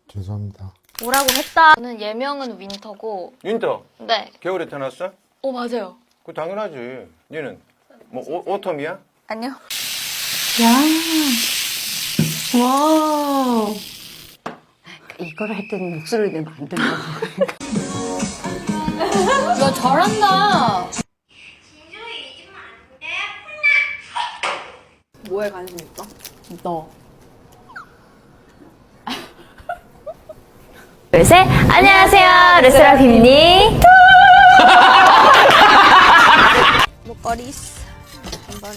죄송합니다. 뭐라고 했다. 저는 예명은 윈터고. 윈터? 네. 겨울에 태어났어? 맞아요. 그 당연하지. 니는? 뭐, 오텀이야? 아니요. 와. 이걸 할 때는 목소리를 내면 안 된다. 야, 잘한다. 뭐에 관심 있어? 너. 둘, 셋. 안녕하세요. 르세라 빕니. 목걸이. 한번.